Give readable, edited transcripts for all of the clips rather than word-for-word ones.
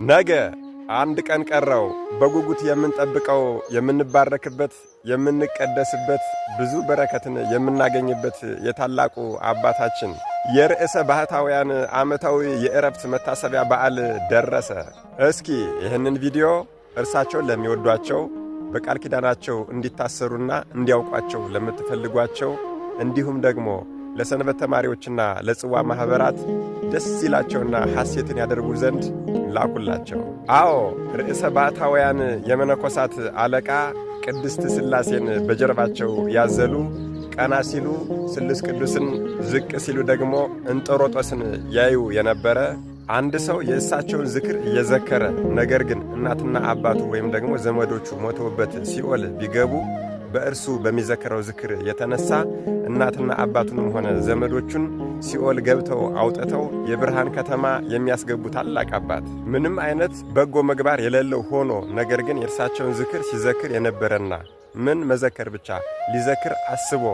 ነገ አንድ ቀን ቀረው በጉጉት የምንጠብቀው የምንባረክበት የምንቀደስበት ብዙ በረከትን የምናገኝበት የታላቁ አባታችን የርዕሰ ባህታውያን ዓመታዊ የዕረፍት መታሰቢያ በዓል ደረሰ። እስኪ ይህንን ቪዲዮ እርሳቸውን ለሚወዷቸው በቃል ኪዳናቸው እንዲታሰሩና እንዲያውቋቸው ለምትፈልጓቸው እንዲሁም ደግሞ ለሰንበት ተማሪዎችና ለጽዋ ማኅበራት ደስ ይላቸውና ሐሴትን ያደርጉ ዘንድ ላኩላቸው። አዎ ርዕሰ ባህታውያን የመነኮሳት አለቃ ቅድስት ሥላሴን በጀርባቸው ያዘሉ፣ ቀና ሲሉ ስሉስ ቅዱስን፣ ዝቅ ሲሉ ደግሞ እንጦሮጦስን ያዩ የነበረ አንድ ሰው የእሳቸውን ዝክር እየዘከረ ነገር ግን እናትና አባቱ ወይም ደግሞ ዘመዶቹ ሞተውበት ሲኦል ቢገቡ በእርሱ በሚዘከረው ዝክር የተነሳ እናትና አባቱንም ሆነ ዘመዶቹን ሲኦል ገብተው አውጥተው የብርሃን ከተማ የሚያስገቡ ታላቅ አባት፣ ምንም አይነት በጎ ምግባር የሌለው ሆኖ ነገር ግን የእርሳቸውን ዝክር ሲዘክር የነበረና ምን መዘከር ብቻ ሊዘክር አስቦ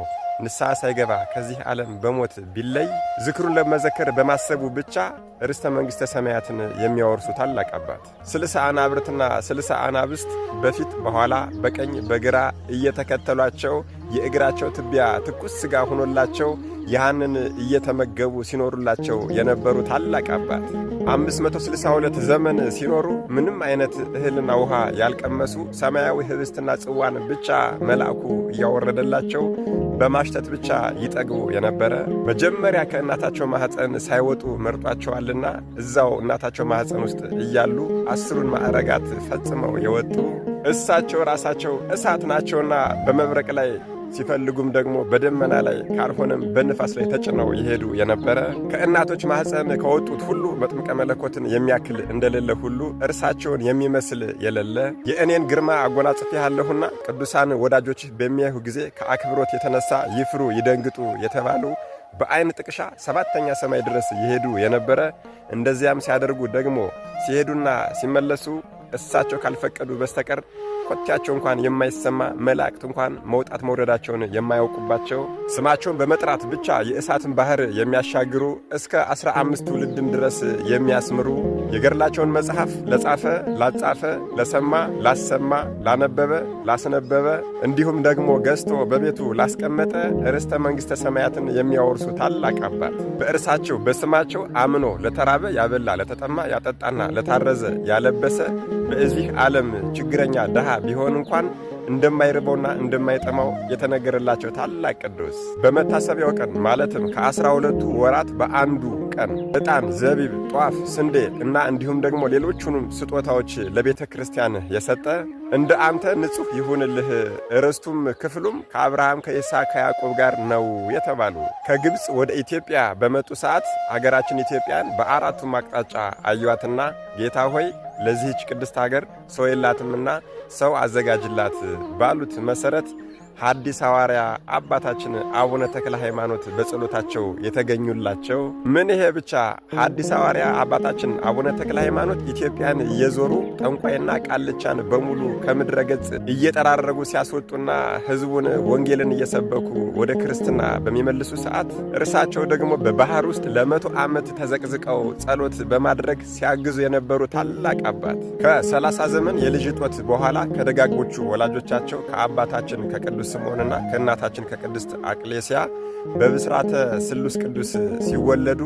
ንስሐ ሳይገባ ከዚህ ዓለም በሞት ቢለይ ዝክሩን ለመዘከር በማሰቡ ብቻ ርስተ መንግሥተ ሰማያትን የሚያወርሱ ታላቅ አባት፣ 60 አናብርትና 60 አናብስት በፊት በኋላ በቀኝ በግራ እየተከተሏቸው የእግራቸው ትቢያ ትኩስ ሥጋ ሆኖላቸው ያንን እየተመገቡ ሲኖሩላቸው የነበሩ ታላቅ አባት 562 ዘመን ሲኖሩ ምንም አይነት እህልና ውሃ ያልቀመሱ ሰማያዊ ኅብስትና ጽዋን ብቻ መልአኩ እያወረደላቸው በማሽተት ብቻ ይጠግቡ የነበረ መጀመሪያ ከእናታቸው ማኅፀን ሳይወጡ መርጧቸዋልና እዛው እናታቸው ማኅፀን ውስጥ እያሉ 10ሩን ማዕረጋት ፈጽመው የወጡ እሳቸው ራሳቸው እሳት ናቸውና በመብረቅ ላይ ሲፈልጉም ደግሞ በደመና ላይ ካልሆነም በንፋስ ላይ ተጭነው ይሄዱ የነበረ ከእናቶች ማኅፀን ከወጡት ሁሉ መጥምቀ መለኮትን የሚያክል እንደሌለ ሁሉ እርሳቸውን የሚመስል የሌለ የእኔን ግርማ አጎናጽፌሃለሁና ቅዱሳን ወዳጆችህ በሚያዩ ጊዜ ከአክብሮት የተነሳ ይፍሩ ይደንግጡ የተባሉ በዐይን ጥቅሻ 7ኛ ሰማይ ድረስ ይሄዱ የነበረ እንደዚያም ሲያደርጉ ደግሞ ሲሄዱና ሲመለሱ እሳቸው ካልፈቀዱ በስተቀር ኮቴያቸው እንኳን የማይሰማ መላእክት እንኳን መውጣት መውረዳቸውን የማያውቁባቸው ስማቸውን በመጥራት ብቻ የእሳትን ባህር የሚያሻግሩ እስከ 15 ትውልድም ድረስ የሚያስምሩ የገድላቸውን መጽሐፍ ለጻፈ ላጻፈ ለሰማ ላሰማ ላነበበ ላስነበበ እንዲሁም ደግሞ ገዝቶ በቤቱ ላስቀመጠ ርስተ መንግሥተ ሰማያትን የሚያወርሱ ታላቅ አባት በእርሳቸው በስማቸው አምኖ ለተራበ ያበላ ለተጠማ ያጠጣና ለታረዘ ያለበሰ በዚህ ዓለም ችግረኛ ድሃ ቢሆን እንኳን እንደማይርበውና እንደማይጠማው የተነገረላቸው ታላቅ ቅዱስ በመታሰቢያው ቀን ማለትም ከ12ቱ ወራት በአንዱ ቀን ዕጣን፣ ዘቢብ፣ ጧፍ፣ ስንዴ እና እንዲሁም ደግሞ ሌሎቹንም ስጦታዎች ለቤተ ክርስቲያን የሰጠ እንደ አንተ ንጹሕ ይሁንልህ ርስቱም ክፍሉም ከአብርሃም ከይስሐቅ ከያዕቆብ ጋር ነው የተባሉ ከግብፅ ወደ ኢትዮጵያ በመጡ ሰዓት አገራችን ኢትዮጵያን በአራቱም አቅጣጫ አዩዋትና ጌታ ሆይ ለዚህች ቅድስት አገር ሰው የላትምና ሰው አዘጋጅላት ባሉት መሠረት ሐዲስ ሐዋርያ አባታችን አቡነ ተክለ ሃይማኖት በጸሎታቸው የተገኙላቸው ምን ይሄ ብቻ ሐዲስ ሐዋርያ አባታችን አቡነ ተክለ ሃይማኖት ኢትዮጵያን እየዞሩ ጠንቋይና ቃልቻን በሙሉ ከምድረ ገጽ እየጠራረጉ ሲያስወጡና ሕዝቡን ወንጌልን እየሰበኩ ወደ ክርስትና በሚመልሱ ሰዓት እርሳቸው ደግሞ በባህር ውስጥ ለ100 ዓመት ተዘቅዝቀው ጸሎት በማድረግ ሲያግዙ የነበሩ ታላቅ አባት ከ30 ዘመን የልጅ ጦት በኋላ ከደጋጎቹ ወላጆቻቸው ከአባታችን ከቅዱስ ስምዖንና ከእናታችን ከቅድስት አቅሌስያ በብስራተ ስሉስ ቅዱስ ሲወለዱ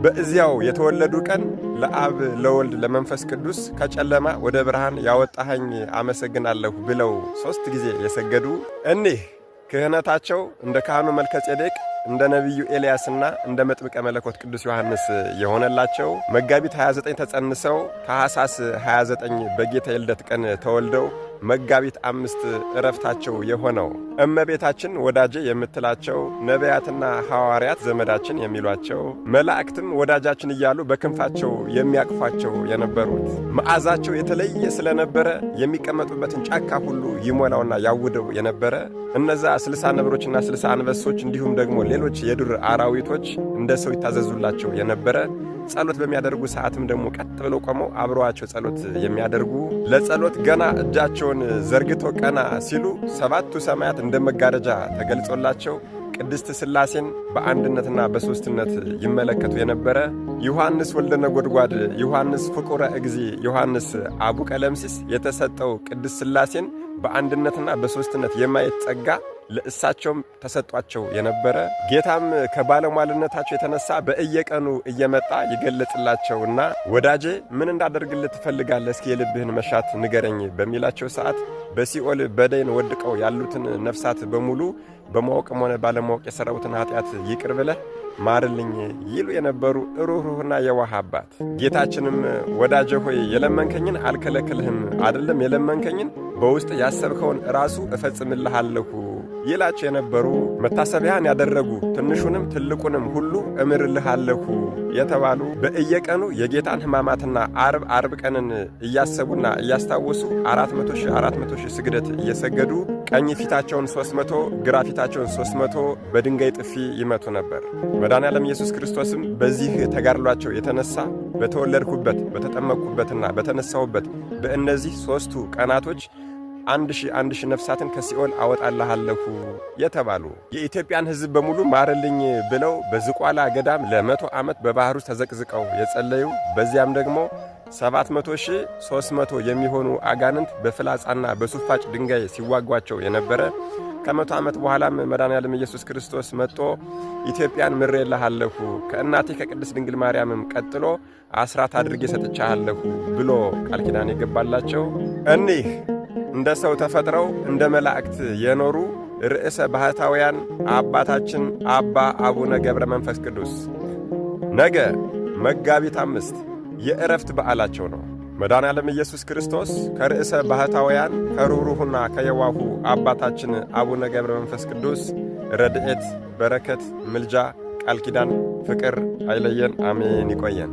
በዚያው የተወለዱ ቀን ለአብ ለወልድ ለመንፈስ ቅዱስ ከጨለማ ወደ ብርሃን ያወጣኸኝ አመሰግናለሁ ብለው 3 ጊዜ የሰገዱ እኒህ ክህነታቸው እንደ ካህኑ መልከ ጼዴቅ እንደ ነቢዩ ኤልያስና እንደ መጥምቀ መለኮት ቅዱስ ዮሐንስ የሆነላቸው መጋቢት 29 ተጸንሰው ታኅሳስ 29 በጌታ የልደት ቀን ተወልደው መጋቢት 5 ዕረፍታቸው የሆነው እመቤታችን ወዳጄ የምትላቸው ነቢያትና ሐዋርያት ዘመዳችን የሚሏቸው መላእክትም ወዳጃችን እያሉ በክንፋቸው የሚያቅፏቸው የነበሩት መዓዛቸው የተለየ ስለነበረ የሚቀመጡበትን ጫካ ሁሉ ይሞላውና ያውደው የነበረ እነዛ 60 ነብሮችና 60 አንበሶች እንዲሁም ደግሞ ሌሎች የዱር አራዊቶች እንደ ሰው ይታዘዙላቸው የነበረ ጸሎት በሚያደርጉ ሰዓትም ደግሞ ቀጥ ብለው ቆመው አብረዋቸው ጸሎት የሚያደርጉ ለጸሎት ገና እጃቸውን ዘርግተው ቀና ሲሉ 7ቱ ሰማያት እንደ መጋረጃ ተገልጾላቸው ቅድስት ሥላሴን በአንድነትና በሦስትነት ይመለከቱ የነበረ ዮሐንስ ወልደ ነጎድጓድ፣ ዮሐንስ ፍቁረ እግዚ፣ ዮሐንስ አቡ ቀለምሲስ የተሰጠው ቅድስት ሥላሴን በአንድነትና በሦስትነት የማየት ጸጋ ለእሳቸውም ተሰጧቸው የነበረ ጌታም ከባለሟልነታቸው የተነሳ በእየቀኑ እየመጣ ይገለጽላቸውና ወዳጄ ምን እንዳደርግልህ ትፈልጋለህ? እስኪ የልብህን መሻት ንገረኝ በሚላቸው ሰዓት በሲኦል በደይን ወድቀው ያሉትን ነፍሳት በሙሉ በማወቅም ሆነ ባለማወቅ የሠራሁትን ኃጢአት ይቅር ብለህ ማርልኝ ይሉ የነበሩ ሩህሩህና የዋህ አባት። ጌታችንም ወዳጄ ሆይ የለመንከኝን አልከለክልህም፣ አይደለም የለመንከኝን በውስጥ ያሰብከውን ራሱ እፈጽምልሃለሁ ይላቸው የነበሩ መታሰቢያን ያደረጉ ትንሹንም ትልቁንም ሁሉ እምርልሃለሁ የተባሉ በእየቀኑ የጌታን ሕማማትና አርብ ቀንን እያሰቡና እያስታወሱ 400 ሺህ ስግደት እየሰገዱ ቀኝ ፊታቸውን 300 ግራ ፊታቸውን 300 በድንጋይ ጥፊ ይመቱ ነበር። መድኃኔዓለም ኢየሱስ ክርስቶስም በዚህ ተጋድሏቸው የተነሳ በተወለድኩበት በተጠመቅኩበትና በተነሳሁበት በእነዚህ 3ቱ ቀናቶች 1000 ነፍሳትን ከሲኦል አወጣልሃለሁ የተባሉ የኢትዮጵያን ሕዝብ በሙሉ ማርልኝ ብለው በዝቋላ ገዳም ለ100 ዓመት በባህር ውስጥ ተዘቅዝቀው የጸለዩ በዚያም ደግሞ 700,300 የሚሆኑ አጋንንት በፍላጻና በሱፋጭ ድንጋይ ሲዋጓቸው የነበረ ከ100 ዓመት በኋላም መድኃኔዓለም ኢየሱስ ክርስቶስ መጥቶ ኢትዮጵያን ምሬልሃለሁ ከእናቴ ከቅድስት ድንግል ማርያምም ቀጥሎ አስራት አድርጌ ሰጥቻለሁ ብሎ ቃል ኪዳን የገባላቸው እኒህ እንደ ሰው ተፈጥረው እንደ መላእክት የኖሩ ርዕሰ ባህታውያን አባታችን አባ አቡነ ገብረ መንፈስ ቅዱስ ነገ መጋቢት 5 የዕረፍት በዓላቸው ነው። መድኃኔዓለም ኢየሱስ ክርስቶስ ከርዕሰ ባህታውያን ከሩህሩህና ከየዋሁ አባታችን አቡነ ገብረ መንፈስ ቅዱስ ረድኤት፣ በረከት፣ ምልጃ፣ ቃል ኪዳን፣ ፍቅር አይለየን። አሜን። ይቆየን።